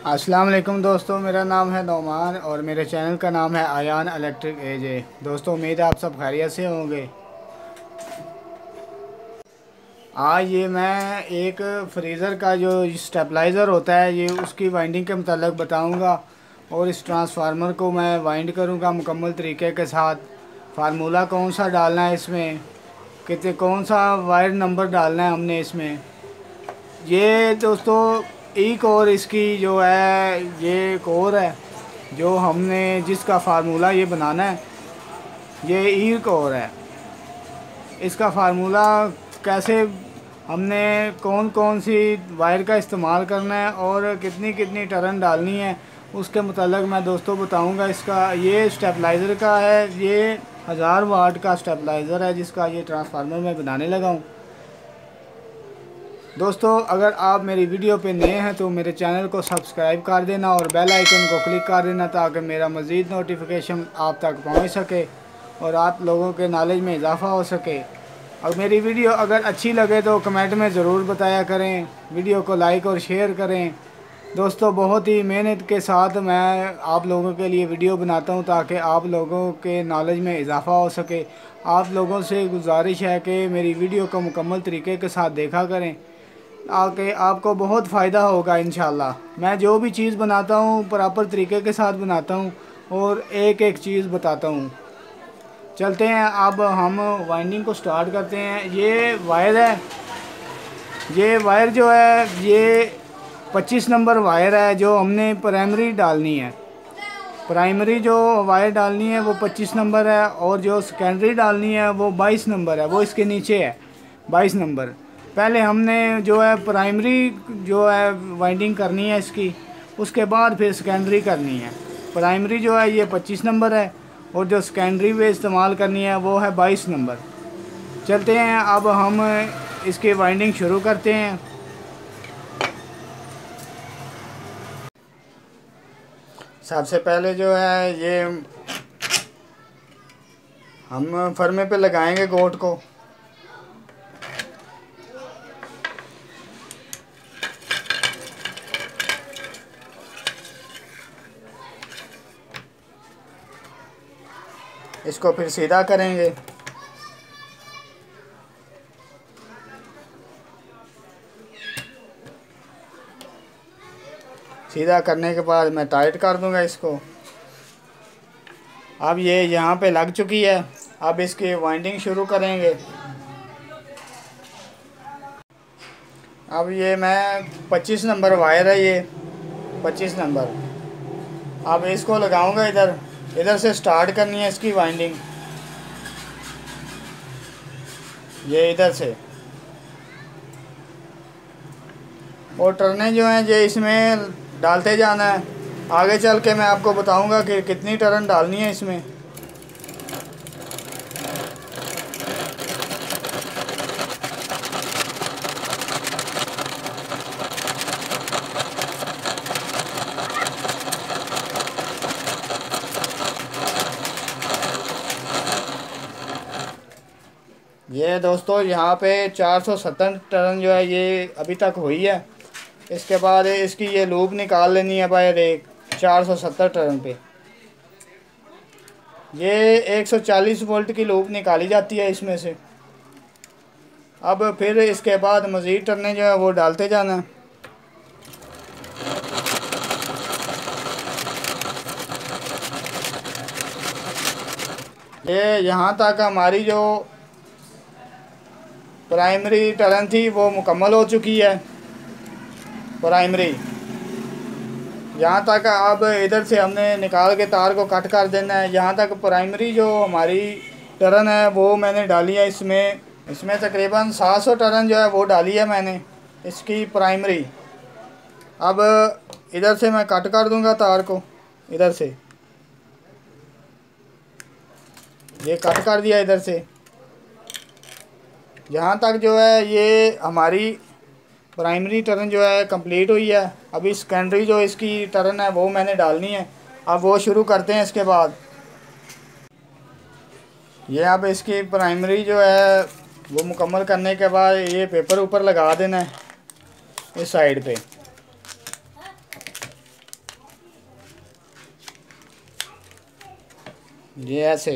अस्सलाम वालेकुम दोस्तों, मेरा नाम है नौमान और मेरे चैनल का नाम है आयान इलेक्ट्रिक एजे। दोस्तों, उम्मीद है आप सब खैरियत से होंगे। आज ये मैं एक फ्रीज़र का जो स्टेबलाइज़र होता है ये उसकी वाइंडिंग के मतलब बताऊंगा और इस ट्रांसफार्मर को मैं वाइंड करूंगा मुकम्मल तरीके के साथ। फार्मूला कौन सा डालना है इसमें, कितने कौन सा वायर नंबर डालना है हमने इसमें, ये दोस्तों एक और इसकी जो है ये कोर है जो हमने जिसका फार्मूला ये बनाना है, ये ई कोर है। इसका फार्मूला कैसे हमने कौन कौन सी वायर का इस्तेमाल करना है और कितनी कितनी टर्न डालनी है उसके मतलब मैं दोस्तों बताऊंगा। इसका ये स्टेबलाइज़र का है, ये 1000 वाट का स्टेबलाइज़र है जिसका ये ट्रांसफार्मर मैं बनाने लगा हूँ। दोस्तों, अगर आप मेरी वीडियो पे नए हैं तो मेरे चैनल को सब्सक्राइब कर देना और बेल आइकन को क्लिक कर देना ताकि मेरा मज़ीद नोटिफिकेशन आप तक पहुंच सके और आप लोगों के नॉलेज में इजाफ़ा हो सके। और मेरी वीडियो अगर अच्छी लगे तो कमेंट में ज़रूर बताया करें, वीडियो को लाइक और शेयर करें। दोस्तों, बहुत ही मेहनत के साथ मैं आप लोगों के लिए वीडियो बनाता हूं ताकि आप लोगों के नॉलेज में इजाफ़ा हो सके। आप लोगों से गुजारिश है कि मेरी वीडियो को मुकम्मल तरीके के साथ देखा करें ताकि आपको बहुत फ़ायदा होगा इंशाल्लाह। मैं जो भी चीज़ बनाता हूँ प्रॉपर तरीके के साथ बनाता हूँ और एक एक चीज़ बताता हूँ। चलते हैं, अब हम वाइंडिंग को स्टार्ट करते हैं। ये वायर है, ये वायर जो है ये 25 नंबर वायर है जो हमने प्राइमरी डालनी है। प्राइमरी जो वायर डालनी है वो 25 नंबर है और जो सेकेंडरी डालनी है वो 22 नंबर है, वो इसके नीचे है 22 नंबर। पहले हमने जो है प्राइमरी जो है वाइंडिंग करनी है इसकी, उसके बाद फिर सेकेंडरी करनी है। प्राइमरी जो है ये 25 नंबर है और जो सेकेंडरी पे इस्तेमाल करनी है वो है 22 नंबर। चलते हैं, अब हम इसकी वाइंडिंग शुरू करते हैं। सबसे पहले जो है ये हम फर्मे पे लगाएंगे गोट को। इसको फिर सीधा करेंगे। सीधा करने के बाद मैं टाइट कर दूंगा इसको। अब ये यहाँ पे लग चुकी है, अब इसकी वाइंडिंग शुरू करेंगे। अब ये मैं 25 नंबर वायर है, ये 25 नंबर। अब इसको लगाऊंगा इधर, इधर से स्टार्ट करनी है इसकी वाइंडिंग, ये इधर से। और टर्नें जो हैं ये इसमें डालते जाना है। आगे चल के मैं आपको बताऊंगा कि कितनी टर्न डालनी है इसमें। ये दोस्तों यहाँ पे 470 टर्न जो है ये अभी तक हुई है। इसके बाद इसकी ये लूप निकाल लेनी है बाहर एक 470 टर्न पे। ये 140 वोल्ट की लूप निकाली जाती है इसमें से। अब फिर इसके बाद मज़ीद टर्नें जो है वो डालते जाना है। ये यहाँ तक हमारी जो प्राइमरी टर्न थी वो मुकम्मल हो चुकी है। प्राइमरी यहाँ तक, अब इधर से हमने निकाल के तार को कट कर देना है। यहाँ तक प्राइमरी जो हमारी टर्न है वो मैंने डाली है इसमें। इसमें तकरीबन 700 टर्न जो है वो डाली है मैंने इसकी प्राइमरी। अब इधर से मैं कट कर दूंगा तार को, इधर से ये कट कर दिया इधर से। यहाँ तक जो है ये हमारी प्राइमरी टर्न जो है कंप्लीट हुई है। अभी सेकेंडरी जो इसकी टर्न है वो मैंने डालनी है। अब वो शुरू करते हैं। इसके बाद ये अब इसकी प्राइमरी जो है वो मुकम्मल करने के बाद ये पेपर ऊपर लगा देना है इस साइड पे। ये ऐसे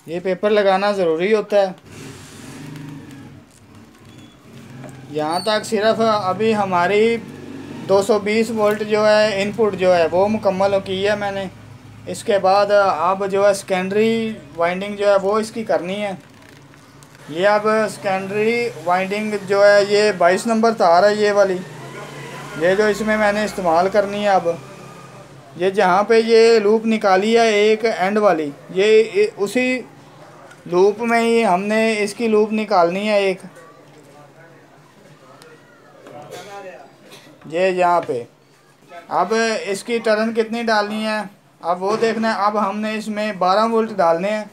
ये पेपर लगाना ज़रूरी होता है। यहाँ तक सिर्फ अभी हमारी 220 वोल्ट जो है इनपुट जो है वो मुकम्मल की है मैंने। इसके बाद अब जो है सेकेंडरी वाइंडिंग जो है वो इसकी करनी है। ये अब सेकेंडरी वाइंडिंग जो है ये 22 नंबर तार है, ये वाली, ये जो इसमें मैंने इस्तेमाल करनी है। अब ये जहाँ पे ये लूप निकाली है एक एंड वाली, ये उसी लूप में ही हमने इसकी लूप निकालनी है एक, ये यहाँ पे। अब इसकी टर्न कितनी डालनी है अब वो देखना है। अब हमने इसमें 12 वोल्ट डालने हैं।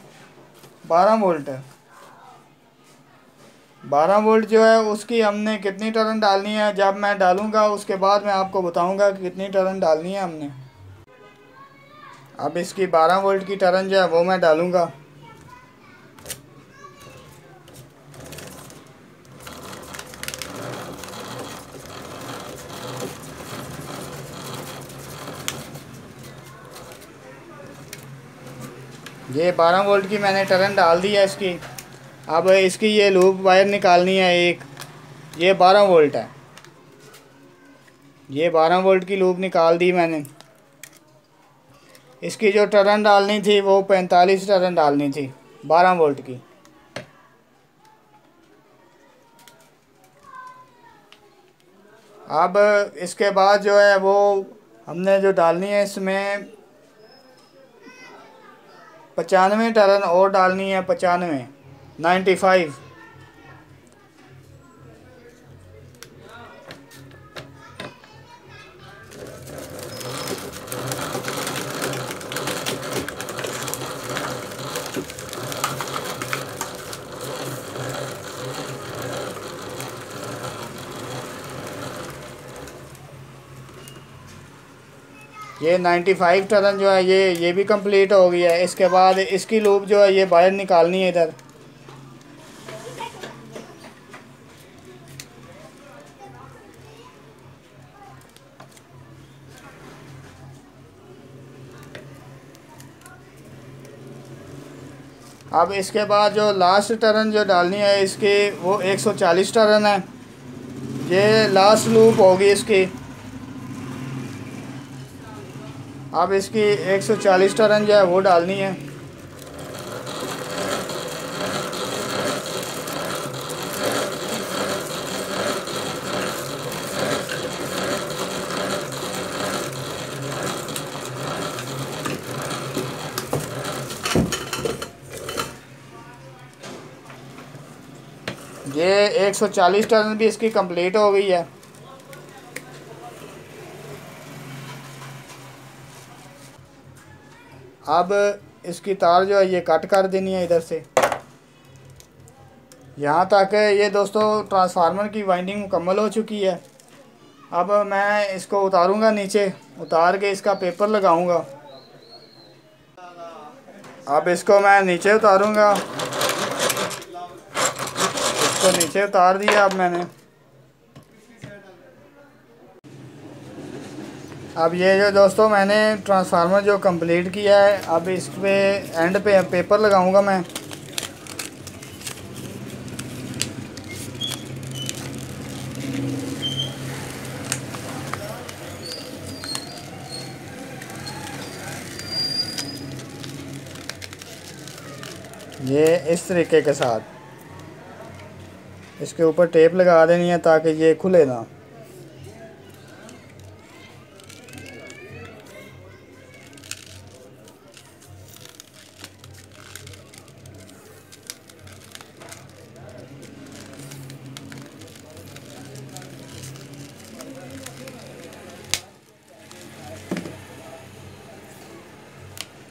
12 वोल्ट जो है उसकी हमने कितनी टर्न डालनी है, जब मैं डालूँगा उसके बाद मैं आपको बताऊँगा कि कितनी टर्न डालनी है हमने। अब इसकी 12 वोल्ट की टर्न जो है वो मैं डालूँगा। ये 12 वोल्ट की मैंने टर्न डाल दी है इसकी। अब इसकी ये लूप वायर निकालनी है एक, ये 12 वोल्ट है, ये 12 वोल्ट की लूप निकाल दी मैंने। इसकी जो टर्न डालनी थी वो 45 टर्न डालनी थी 12 वोल्ट की। अब इसके बाद जो है वो हमने जो डालनी है इसमें 95 टर्न और डालनी है, 95। ये 95 टर्न जो है ये भी कंप्लीट हो गई है। इसके बाद इसकी लूप जो है ये बाहर निकालनी है इधर। अब इसके बाद जो लास्ट टर्न जो डालनी है इसकी वो 140 टर्न है, ये लास्ट लूप होगी इसकी। अब इसकी 140 टर्न जो है वो डालनी है। ये 140 टर्न भी इसकी कंप्लीट हो गई है। अब इसकी तार जो है ये कट कर देनी है इधर से। यहाँ तक ये दोस्तों ट्रांसफार्मर की वाइंडिंग मुकम्मल हो चुकी है। अब मैं इसको उतारूँगा नीचे, उतार के इसका पेपर लगाऊँगा। अब इसको मैं नीचे उतारूँगा, इसको नीचे उतार दिया अब मैंने। अब ये जो दोस्तों मैंने ट्रांसफार्मर जो कंप्लीट किया है, अब इस पे एंड पे पेपर लगाऊंगा मैं। ये इस तरीके के साथ इसके ऊपर टेप लगा देनी है ताकि ये खुले ना।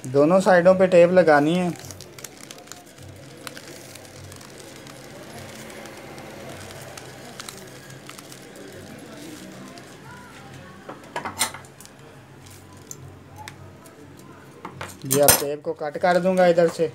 दोनों साइडों पे टेप लगानी है। ये अब टेप को कट कर दूंगा इधर से।